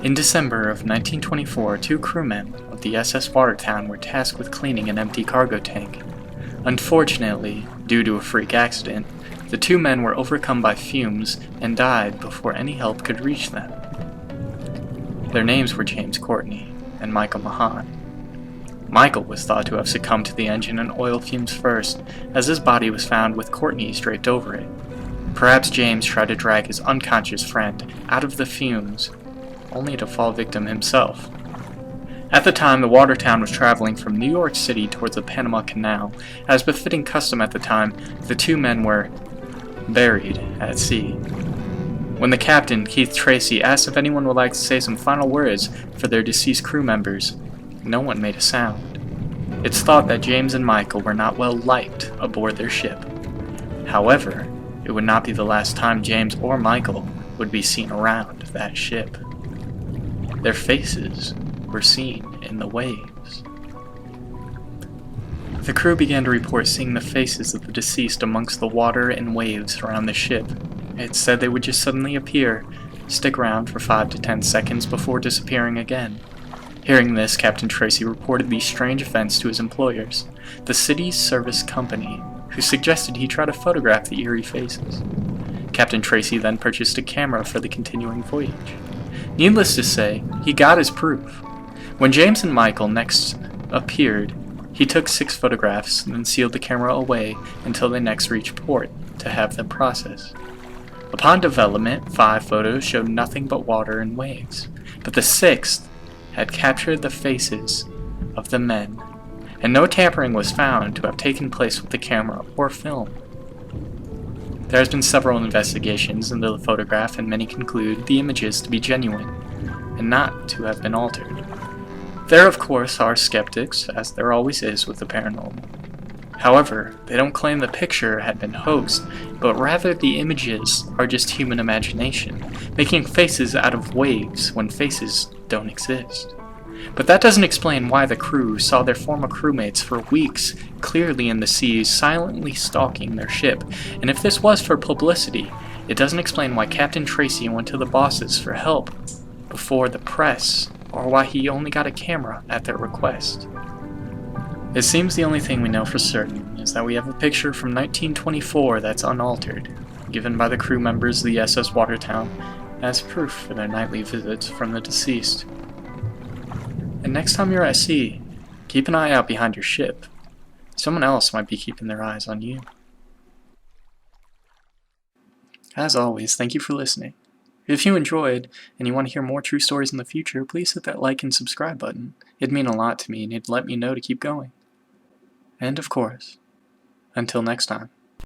In December of 1924, two crewmen of the SS Watertown were tasked with cleaning an empty cargo tank. Unfortunately, due to a freak accident, the two men were overcome by fumes and died before any help could reach them. Their names were James Courtney and Michael Mahan. Michael was thought to have succumbed to the engine and oil fumes first, as his body was found with Courtney draped over it. Perhaps James tried to drag his unconscious friend out of the fumes, only to fall victim himself. At the time, the Watertown was traveling from New York City towards the Panama Canal. As befitting custom at the time, the two men were buried at sea. When the captain, Keith Tracy, asked if anyone would like to say some final words for their deceased crew members, no one made a sound. It's thought that James and Michael were not well liked aboard their ship. However, it would not be the last time James or Michael would be seen around that ship. Their faces were seen in the waves. The crew began to report seeing the faces of the deceased amongst the water and waves around the ship. It said they would just suddenly appear, stick around for 5 to 10 seconds before disappearing again. Hearing this, Captain Tracy reported these strange events to his employers, the city's service company, who suggested he try to photograph the eerie faces. Captain Tracy then purchased a camera for the continuing voyage. Needless to say, he got his proof. When James and Michael next appeared, he took 6 photographs and then sealed the camera away until they next reached port to have them processed. Upon development, 5 photos showed nothing but water and waves, but the 6th had captured the faces of the men, and no tampering was found to have taken place with the camera or film. There has been several investigations into the photograph, and many conclude the images to be genuine and not to have been altered. There, of course, are skeptics, as there always is with the paranormal. However, they don't claim the picture had been hoaxed, but rather the images are just human imagination, making faces out of waves when faces don't exist. But that doesn't explain why the crew saw their former crewmates for weeks clearly in the seas, silently stalking their ship, and if this was for publicity, it doesn't explain why Captain Tracy went to the bosses for help before the press, or why he only got a camera at their request. It seems the only thing we know for certain is that we have a picture from 1924 that's unaltered, given by the crew members of the SS Watertown as proof for their nightly visits from the deceased. And next time you're at sea, keep an eye out behind your ship. Someone else might be keeping their eyes on you. As always, thank you for listening. If you enjoyed and you want to hear more true stories in the future, please hit that like and subscribe button. It'd mean a lot to me and it'd let me know to keep going. And of course, until next time.